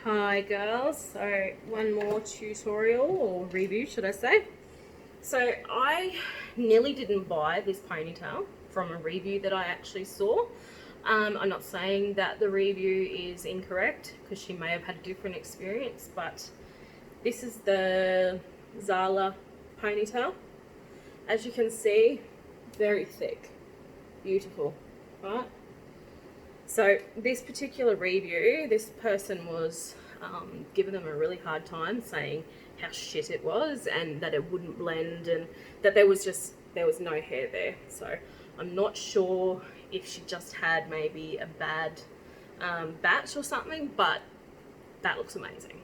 Hi girls, so one more tutorial or review should I say. So I nearly didn't buy this ponytail from a review that I actually saw. I'm not saying that the review is incorrect because she may have had a different experience, but this is the Zala ponytail. As you can see, very thick, beautiful, right? So this particular review, this person was giving them a really hard time, saying how shit it was and that it wouldn't blend and that there was no hair there. So I'm not sure if she just had maybe a bad batch or something, but that looks amazing.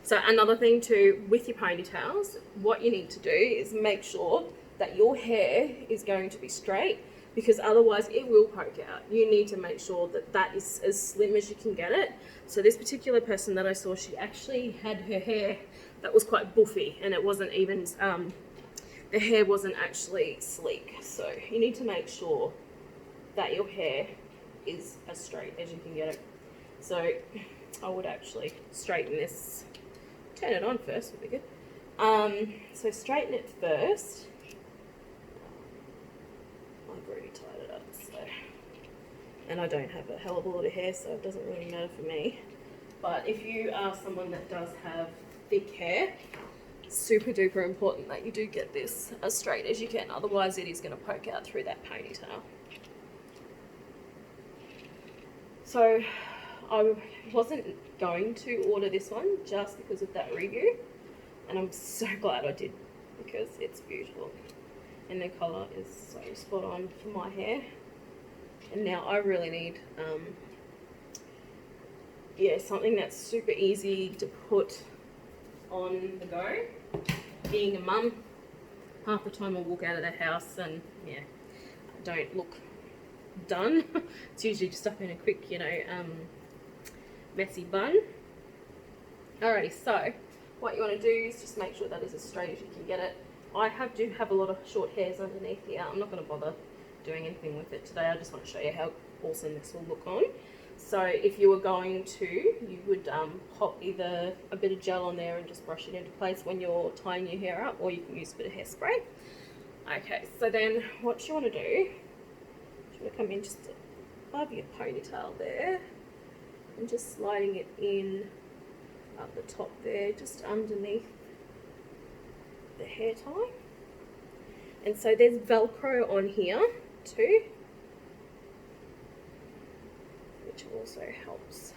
So another thing too, with your ponytails, what you need to do is make sure that your hair is going to be straight, because otherwise it will poke out. You need to make sure that that is as slim as you can get it. So this particular person that I saw, she actually had her hair that was quite buffy, and it wasn't even, the hair wasn't actually sleek. So you need to make sure that your hair is as straight as you can get it. So I would actually straighten this, turn it on first would be good. So straighten it first. I've already tied it up, so, and I don't have a hell of a lot of hair, so it doesn't really matter for me. But if you are someone that does have thick hair, it's super duper important that you do get this as straight as you can, otherwise it is going to poke out through that ponytail. So I wasn't going to order this one just because of that review, and I'm so glad I did because it's beautiful. And the colour is so spot on for my hair. And now I really need, something that's super easy to put on the go. Being a mum, half the time I walk out of the house and I don't look done. It's usually just up in a quick, messy bun. Alrighty, so what you want to do is just make sure that is as straight as you can get it. I do have a lot of short hairs underneath here. I'm not going to bother doing anything with it today. I just want to show you how awesome this will look on. So if you were going to, you would pop either a bit of gel on there and just brush it into place when you're tying your hair up, or you can use a bit of hairspray. Okay, so then what you want to do, you want to come in just above your ponytail there and just sliding it in up the top there, just underneath the hair tie. And so there's Velcro on here too, which also helps.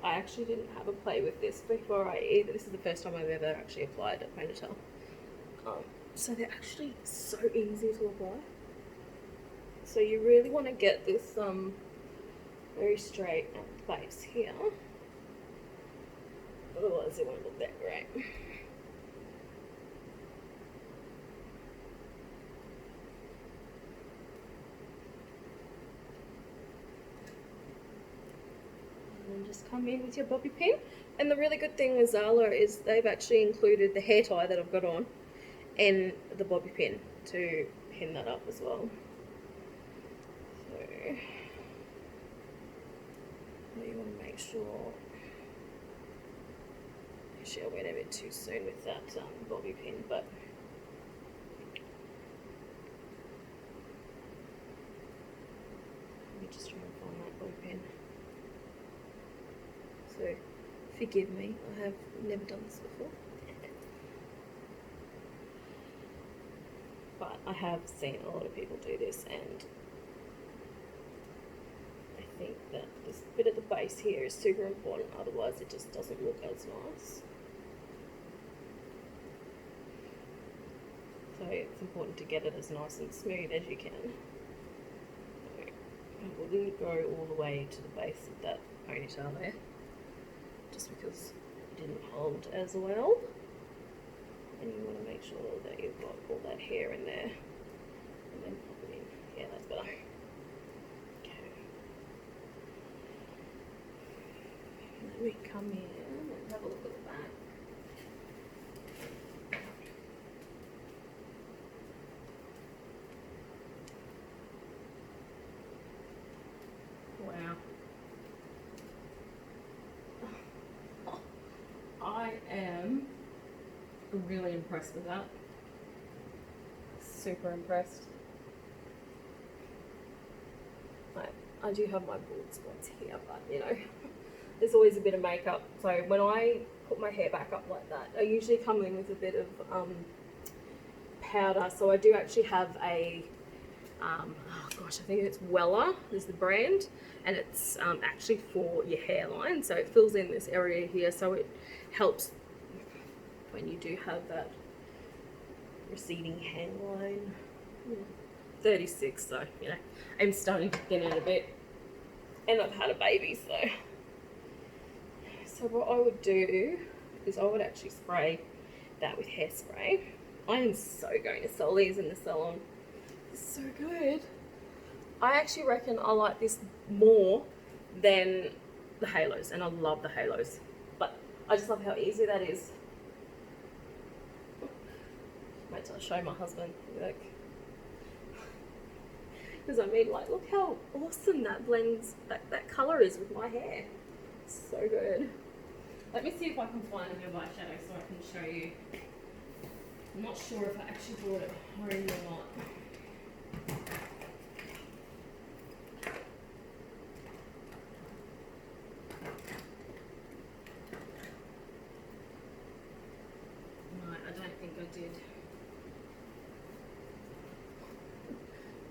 I actually didn't have a play with this before either. This is the first time I've ever actually applied a ponytail. So they're actually so easy to apply. So you really want to get this very straight at the base here. Otherwise it won't look that great. And just come in with your bobby pin. And the really good thing with Zala is they've actually included the hair tie that I've got on and the bobby pin to pin that up as well. So you want to make sure. Actually, I went a bit too soon with that bobby pin, but let me just try and find that bobby pin. So forgive me, I have never done this before. But I have seen a lot of people do this, and I think that this bit at the base here is super important, otherwise it just doesn't look as nice. So it's important to get it as nice and smooth as you can. I wouldn't go all the way to the base of that ponytail there, just because it didn't hold as well. And you want to make sure that you've got all that hair in there. And then pop it in. Yeah, that's better. Okay. Let me come in and have a look at the back. Wow. I am really impressed with that. Super impressed. I do have my bald spots here, but you know, there's always a bit of makeup. So when I put my hair back up like that, I usually come in with a bit of powder. So I do actually have a oh gosh, I think it's Wella is the brand, and it's actually for your hairline, so it fills in this area here, so it helps when you do have that receding hairline. 36, so you know, I'm starting to thin out a bit, and I've had a baby, so what I would do is I would actually spray that with hairspray. I am so going to sell these in the salon. It's so good. I actually reckon I like this more than the halos, and I love the halos, but I just love how easy that is. Wait till I show my husband. Like, because I mean, like, look how awesome that blends, that colour is with my hair. It's so good. Let me see if I can find a bit of eyeshadow so I can show you. I'm not sure if I actually brought it home or not. No, I don't think I did.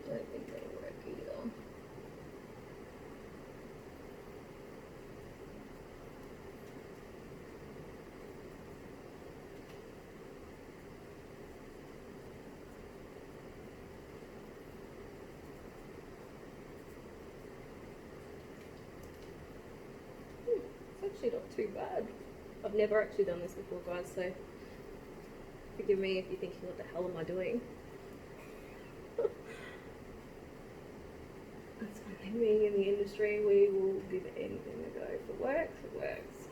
I don't think that'll work either. It's actually not too bad. I've never actually done this before, guys, so forgive me if you're thinking, what the hell am I doing? That's one thing, being in the industry, we will give anything a go. If it works, it works.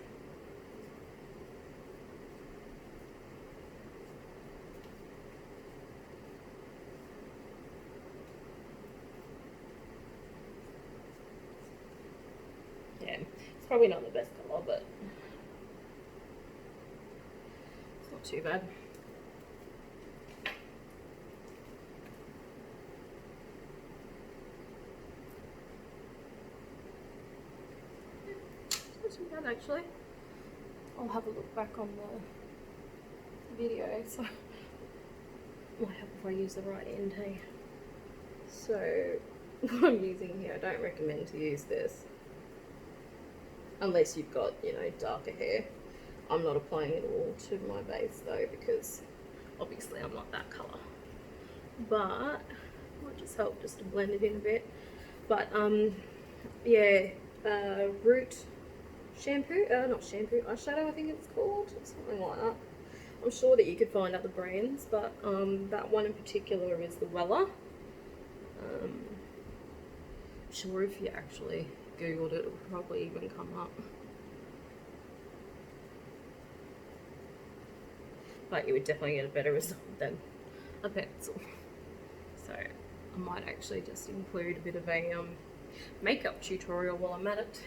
Yeah, it's probably not the best colour, but it's not too bad. It's not too bad, actually. I'll have a look back on the video, so might help if I use the right end, hey? So what I'm using here, I don't recommend to use this unless you've got, you know, darker hair. I'm not applying it all to my base though, because obviously I'm not that colour, but it might just help just to blend it in a bit. But yeah, root shampoo, not shampoo, eyeshadow I think it's called, something like that. I'm sure that you could find other brands, but that one in particular is the Wella. I'm sure if you actually Googled it, it would probably even come up. But you would definitely get a better result than a pencil. So I might actually just include a bit of a makeup tutorial while I'm at it.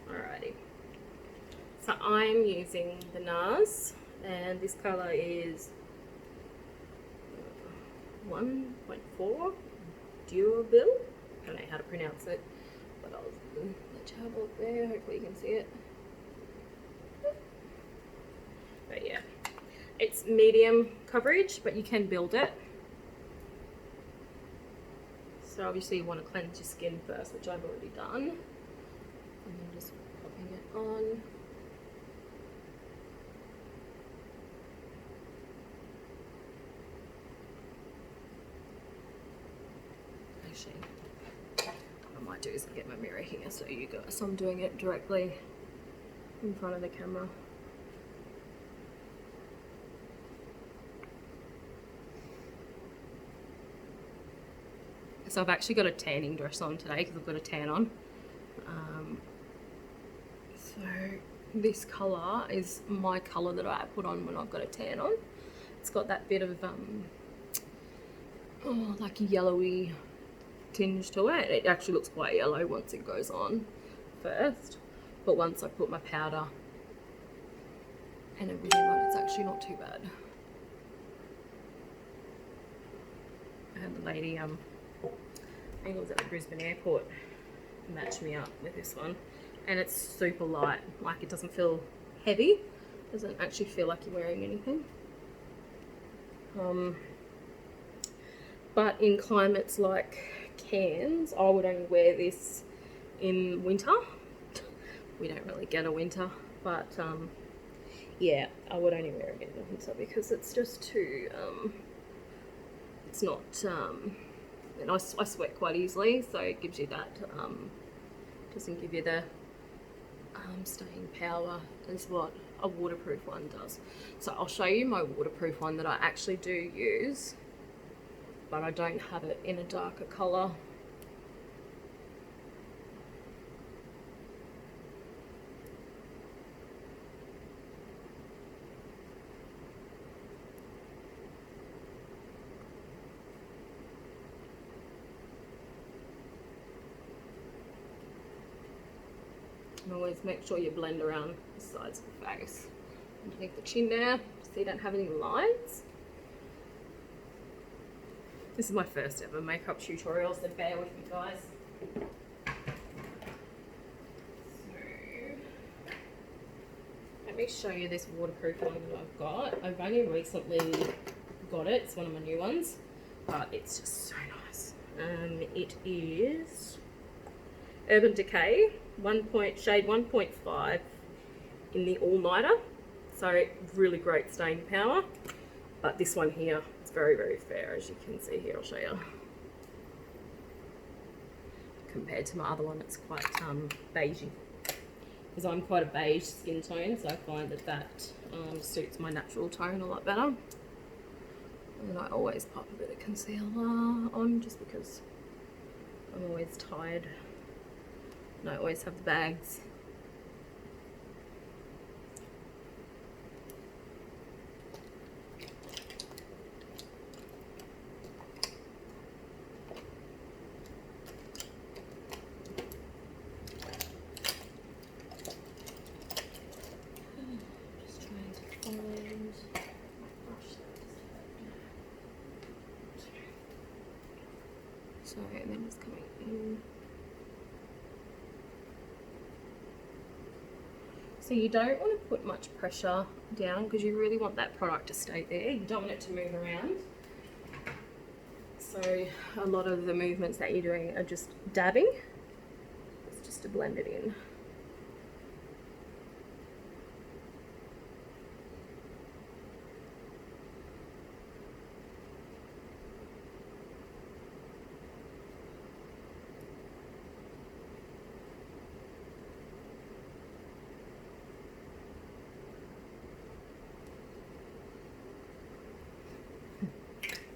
Alrighty. So I'm using the NARS, and this colour is 1.4 Durable. I don't know how to pronounce it, but I'll let you have a look there. Hopefully you can see it. But yeah, it's medium coverage, but you can build it. So obviously you want to cleanse your skin first, which I've already done. And then just popping it on. machine. What I might do is get my mirror here so you guys, so I'm doing it directly in front of the camera. So I've actually got a tanning dress on today because I've got a tan on. So this colour is my colour that I put on when I've got a tan on. It's got that bit of like a yellowy tinge to it. It actually looks quite yellow once it goes on first, but once I put my powder and everything on, it's actually not too bad. I had the lady I think it was at the Brisbane airport match me up with this one, and it's super light. Like, it doesn't feel heavy, doesn't actually feel like you're wearing anything. But in climates like Cairns, I would only wear this in winter. We don't really get a winter, but yeah, I would only wear it in the winter because it's just too it's not and I sweat quite easily, so it gives you that doesn't give you the staying power as what a waterproof one does. So I'll show you my waterproof one that I actually do use, but I don't have it in a darker colour. And always make sure you blend around the sides of the face. Underneath the chin there, so you don't have any lines. This is my first ever makeup tutorial, so bear with me, guys. So, let me show you this waterproof one that I've got. I've only recently got it. It's one of my new ones, but it's just so nice. It is Urban Decay shade 1.5 in the All Nighter. So really great staying power. But this one here, it's very, very fair, as you can see here. I'll show you. Compared to my other one, it's quite beigey. Because I'm quite a beige skin tone, so I find that suits my natural tone a lot better. And I always pop a bit of concealer on just because I'm always tired. And I always have the bags. Just trying to find. So, and then it's coming in. So you don't want to put much pressure down because you really want that product to stay there. You don't want it to move around. So a lot of the movements that you're doing are just dabbing. It's just to blend it in.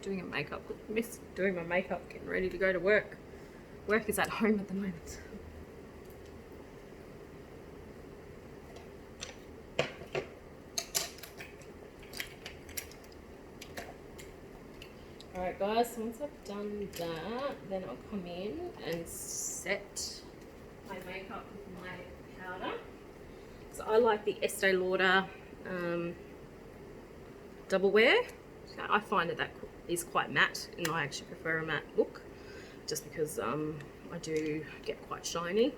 Doing a makeup, miss doing my makeup, getting ready to go to work. Work is at home at the moment. Alright guys, so once I've done that, then I'll come in and set my makeup with my powder. So I like the Estee Lauder Double Wear. So I find that is quite matte, and I actually prefer a matte look just because I do get quite shiny.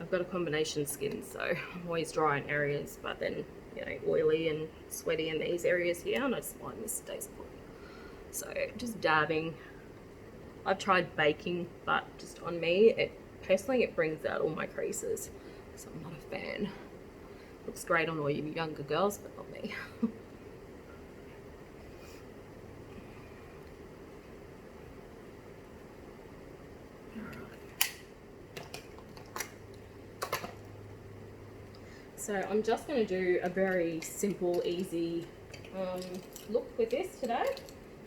I've got a combination skin, so I'm always dry in areas, but then, you know, oily and sweaty in these areas here, and I just find this stays put. So just dabbing. I've tried baking, but just on me, personally it brings out all my creases, so I'm not a fan. Looks great on all you younger girls, but not me. So I'm just going to do a very simple, easy look with this today.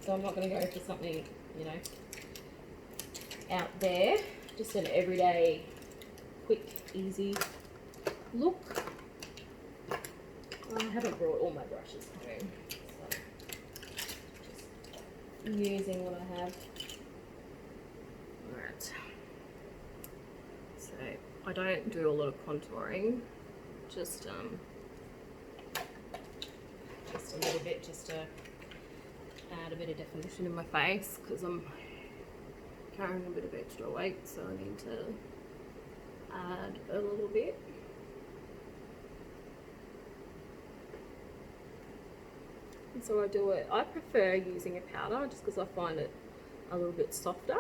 So I'm not going to go for something, you know, out there. Just an everyday, quick, easy look. I haven't brought all my brushes home, so just using what I have. Alright. So I don't do a lot of contouring, just a little bit, just to add a bit of definition in my face, because I'm carrying a bit of extra weight, so I need to add a little bit. And so I do it, I prefer using a powder just because I find it a little bit softer.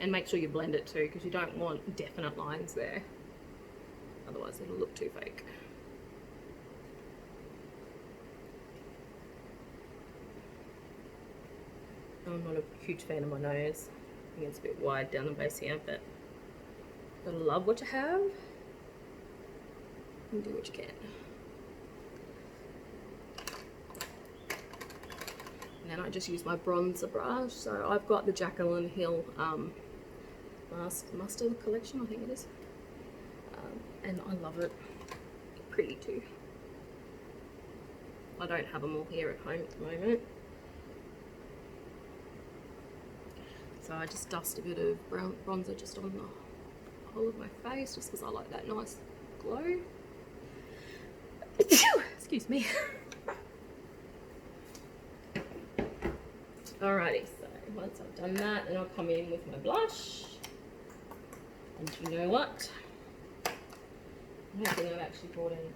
And make sure you blend it too, because you don't want definite lines there, otherwise it'll look too fake. I'm not a huge fan of my nose. I think it's a bit wide down the base here, but gotta love what you have and do what you can. And then I just use my bronzer brush. So I've got the Jacqueline Hill Master collection, I think it is, and I love it. Pretty too. I don't have them all here at home at the moment, so I just dust a bit of bronzer just on the whole of my face, just because I like that nice glow. Excuse me. Alrighty, so once I've done that, then I'll come in with my blush. And you know what? I don't think I've actually brought any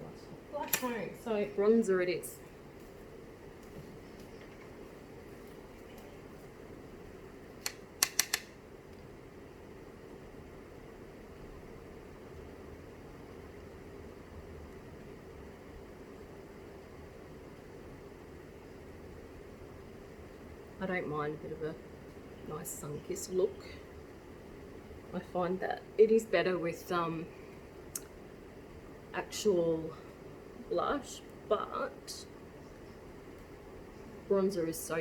blush home. So bronzer it is. I don't mind a bit of a nice sun-kissed look. I find that it is better with actual blush, but bronzer is so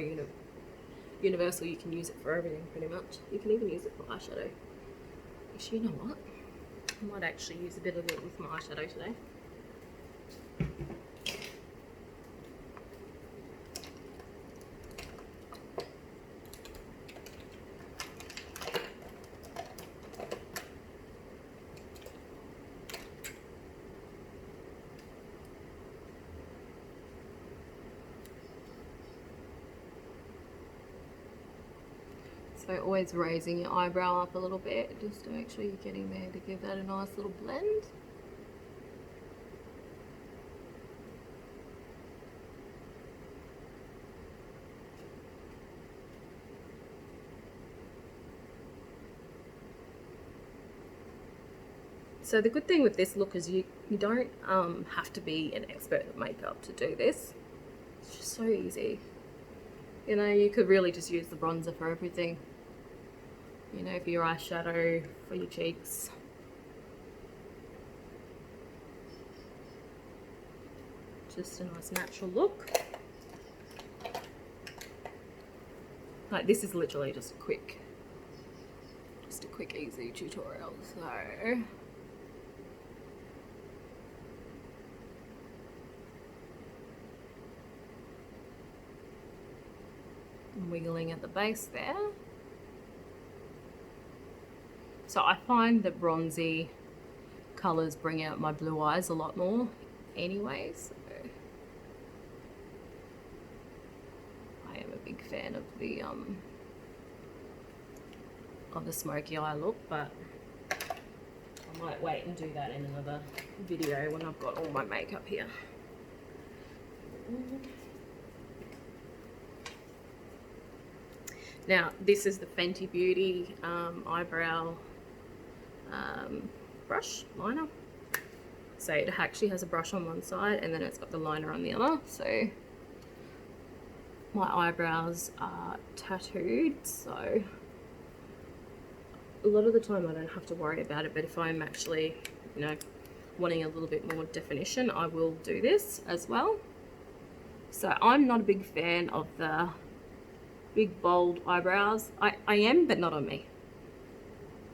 universal, you can use it for everything pretty much. You can even use it for eyeshadow. Actually, you know what? I might actually use a bit of it with my eyeshadow today. So always raising your eyebrow up a little bit, just to make sure you're getting there to give that a nice little blend. So the good thing with this look is you don't have to be an expert at makeup to do this. It's just so easy. You know, you could really just use the bronzer for everything. You know, for your eyeshadow, for your cheeks. Just a nice natural look. Like, this is literally just a quick easy tutorial. So I'm wiggling at the base there. So I find that bronzy colours bring out my blue eyes a lot more anyway, so I am a big fan of the smoky eye look, but I might wait and do that in another video when I've got all my makeup here. Now this is the Fenty Beauty eyebrow brush liner. So it actually has a brush on one side and then it's got the liner on the other. So my eyebrows are tattooed, so a lot of the time I don't have to worry about it, but if I'm actually, you know, wanting a little bit more definition, I will do this as well. So I'm not a big fan of the big bold eyebrows. I am, but not on me.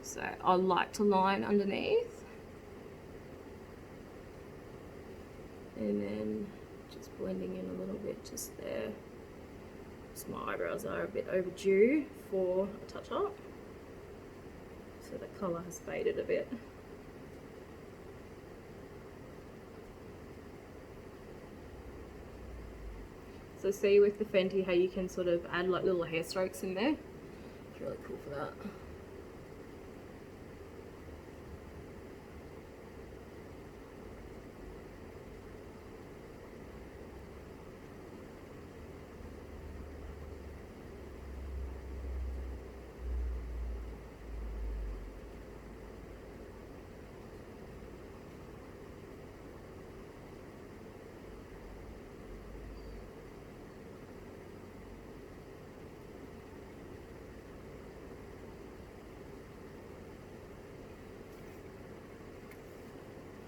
So I like to line underneath. And then just blending in a little bit just there. So my eyebrows are a bit overdue for a touch up. So the colour has faded a bit. So see with the Fenty how you can sort of add like little hair strokes in there. It's really cool for that.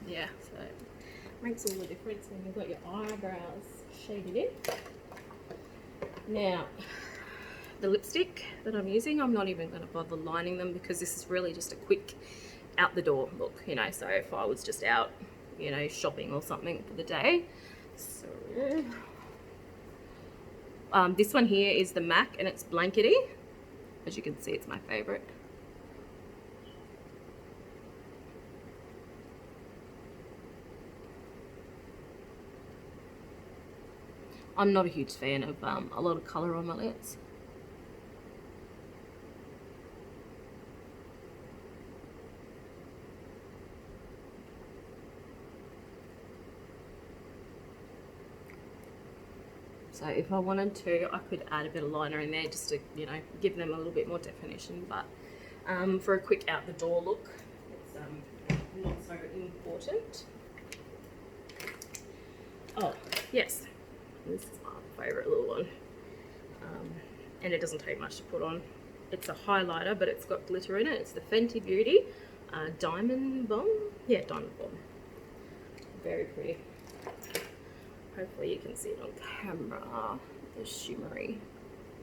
Yeah, so it makes all the difference when you've got your eyebrows shaded in. Now, the lipstick that I'm using, I'm not even going to bother lining them because this is really just a quick out the door look, you know, so if I was just out, you know, shopping or something for the day. So, this one here is the MAC and it's blankety. As you can see, it's my favorite. I'm not a huge fan of a lot of colour on my lips. So if I wanted to, I could add a bit of liner in there just to, you know, give them a little bit more definition. But for a quick out the door look, it's not so important. Oh, yes. This is my favourite little one. And it doesn't take much to put on. It's a highlighter, but it's got glitter in it. It's the Fenty Beauty Diamond Bomb. Yeah, Diamond Bomb. Very pretty. Hopefully you can see it on camera. The shimmery,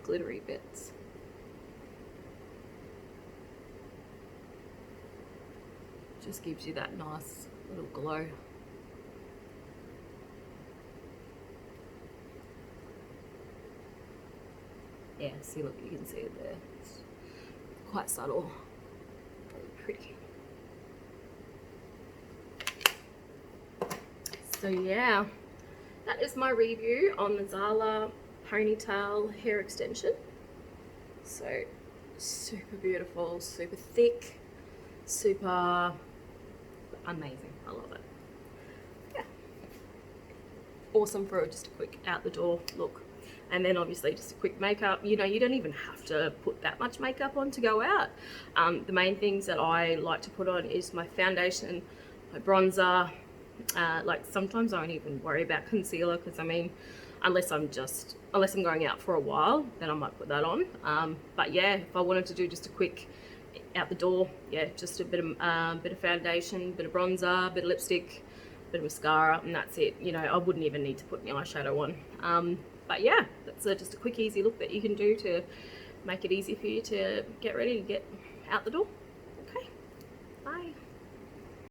glittery bits. Just gives you that nice little glow. Yeah, see, look, you can see it there. It's quite subtle, very pretty. So yeah, that is my review on the Zala ponytail hair extension. So super beautiful, super thick, super amazing. I love it. Yeah, awesome for just a quick out the door look. And then obviously just a quick makeup. You know, you don't even have to put that much makeup on to go out. The main things that I like to put on is my foundation, my bronzer. Like sometimes I don't even worry about concealer because I mean, unless I'm going out for a while, then I might put that on. But yeah, if I wanted to do just a quick out the door, yeah, just a bit of foundation, bit of bronzer, bit of lipstick, bit of mascara, and that's it. You know, I wouldn't even need to put my eyeshadow on. But yeah, that's just a quick, easy look that you can do to make it easy for you to get ready to get out the door. Okay, bye.